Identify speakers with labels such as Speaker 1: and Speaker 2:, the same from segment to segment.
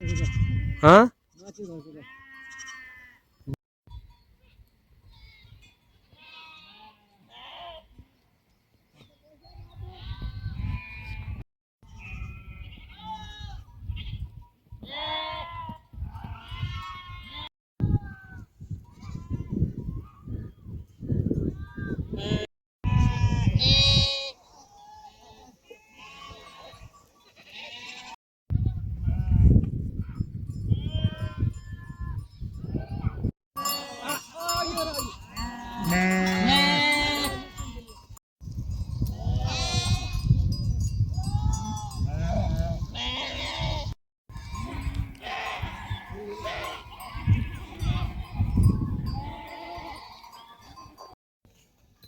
Speaker 1: हाँ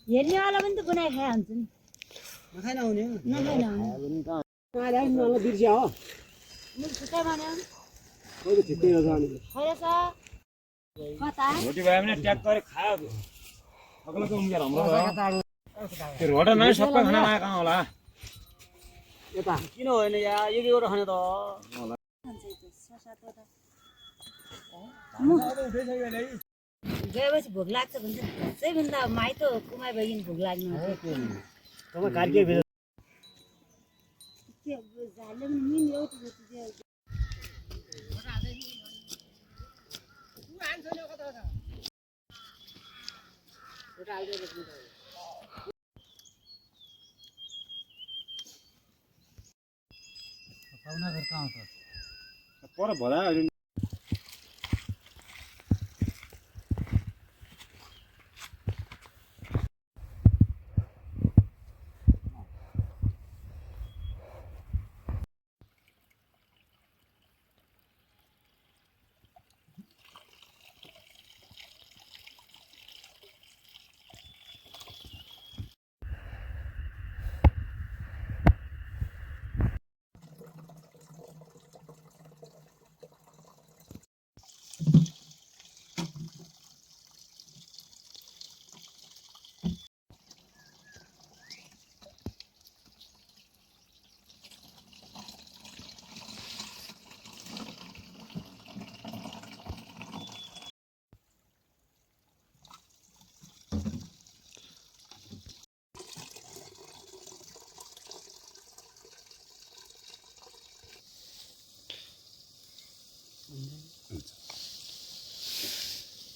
Speaker 2: हेर्ने वाला पनि त गुनाइ खाइ हान्छन्
Speaker 3: नखाइ नहुने
Speaker 2: नखाइ
Speaker 3: मलाई बिर्स्या हो
Speaker 2: छुट्टै भन्यो
Speaker 3: खोइ त ठिकै हो जाने
Speaker 2: खैरछ कता
Speaker 1: रोटी भयो भने ट्याक गरे खायो अग्लोको उम्केर हाम्रो त्यो रोटा नै सबै खाना आएको होला
Speaker 3: यता किन होइन या एक एउटा खाने त
Speaker 2: गएपछि भोक लाग्छ भन्छ सबैभन्दा माइत कुमाई भइकन भोक लाग्नु
Speaker 3: तपाईँ कार्के भेज
Speaker 2: झाले पनि मिन एउटा
Speaker 3: पाहुना घर कहाँ हो
Speaker 1: पर भरा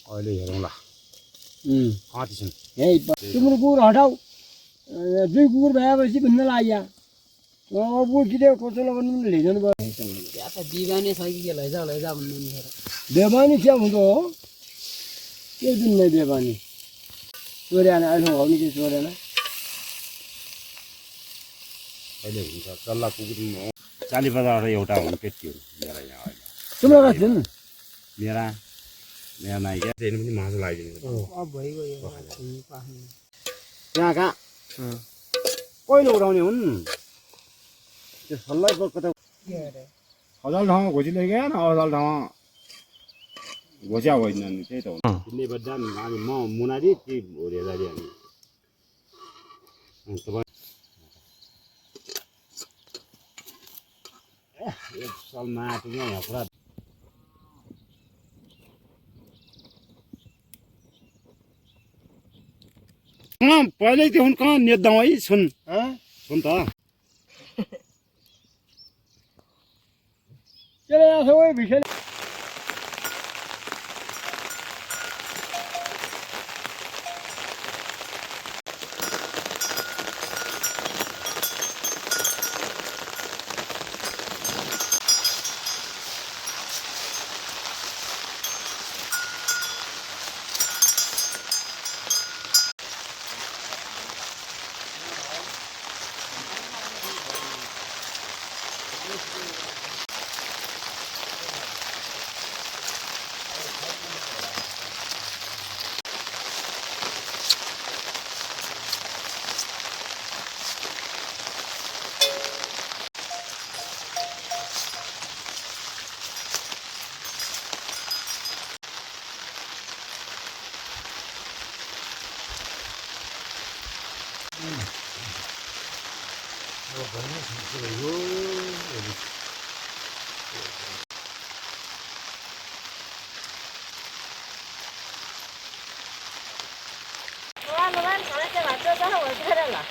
Speaker 1: अहिले हेरौँला कति छन्
Speaker 3: तिम्रो कुकुर हटाऊ दुई कुकुर भएपछि भिन्न लाग्यो कुकुर किने कसो लगाउनु पनि लैजानु पर्यो
Speaker 4: बिगाने छ कि के लैजा भन्नु
Speaker 3: बेबानी क्या हुँदो हो के दिन नै बेबानी चोर्याएन अहिले हाउनु के चोरेन
Speaker 1: अहिले हुन्छ चल्ला कुकुर 40-50 एउटा हुनु त्यति हो मेरा यहाँ अहिले
Speaker 3: तिम्रो कति छन्
Speaker 1: मेरा नाइ क्या त्यही पनि मासु लगाइदिनु
Speaker 4: अब भइगयो
Speaker 3: त्यहाँ कहाँ कहिले उडाउने हुन् त्यो सल्लाह कता
Speaker 1: अजल ठाउँमा घोची लैगयो न अजल ठाउँमा घोच्या होइन नि त्यही त हो किन्ने बद्दा हामी म मुनादी ती हेर्दाखेरि हामी एक साल माटो यहाँ पुरा पहिल्यैदेखि कहाँ नेद्दाउँ है सुन त
Speaker 3: के आएको छ भिखेल
Speaker 2: साड्याच्या भाताचा वजराला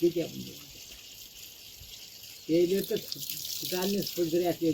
Speaker 4: ठीक आहे ते तर चालणे स्पॉट असते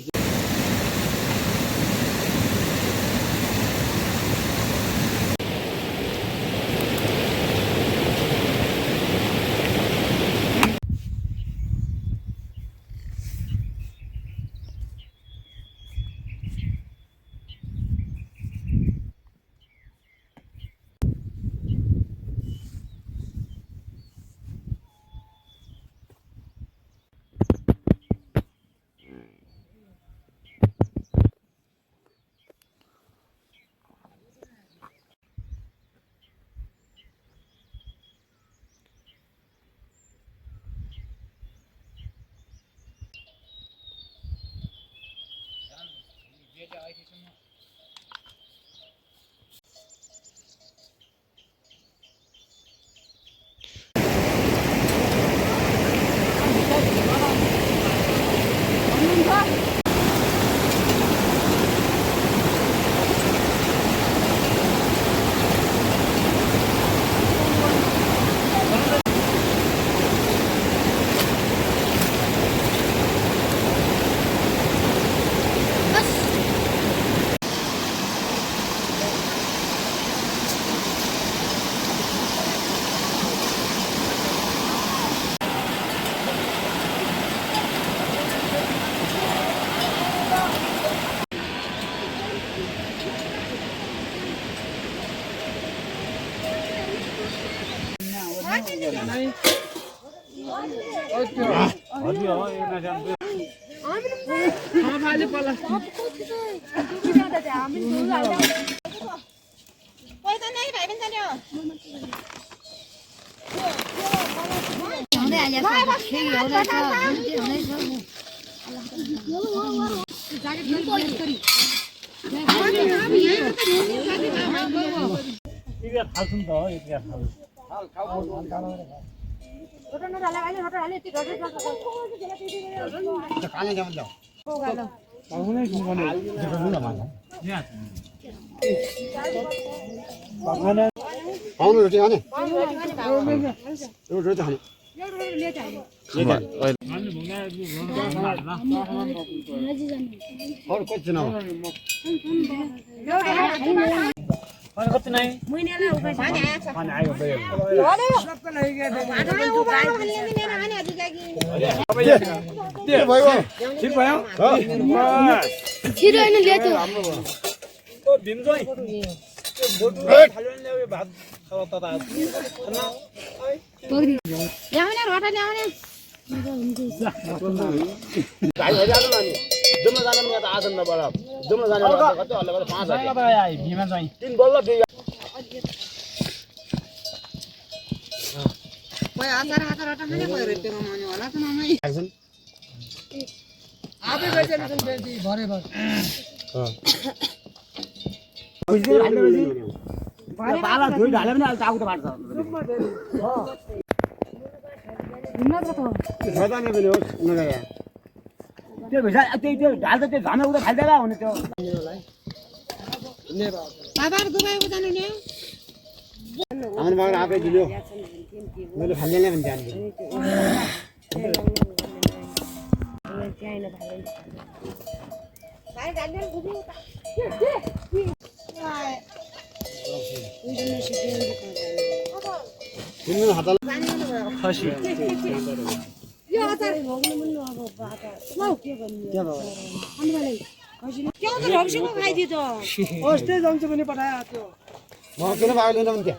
Speaker 1: पाहुणे रोटी आने रोटी आने और कुछ ना मैले भन्दैन भने जान्दिनँ तिमीले हातल
Speaker 2: यो अचार भोग्नु मुन्नु अब बाटा लौ के भन्नु अनि मलाई खसिनु के त रक्सीको खाइदियो त
Speaker 3: अस्ति जान्छ पनि पठायो त्यो
Speaker 1: म किन भाग लिन भन्थे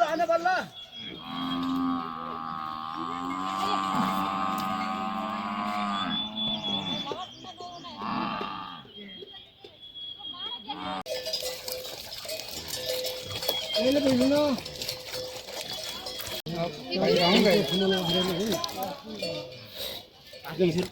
Speaker 3: आने बल्ला ले ले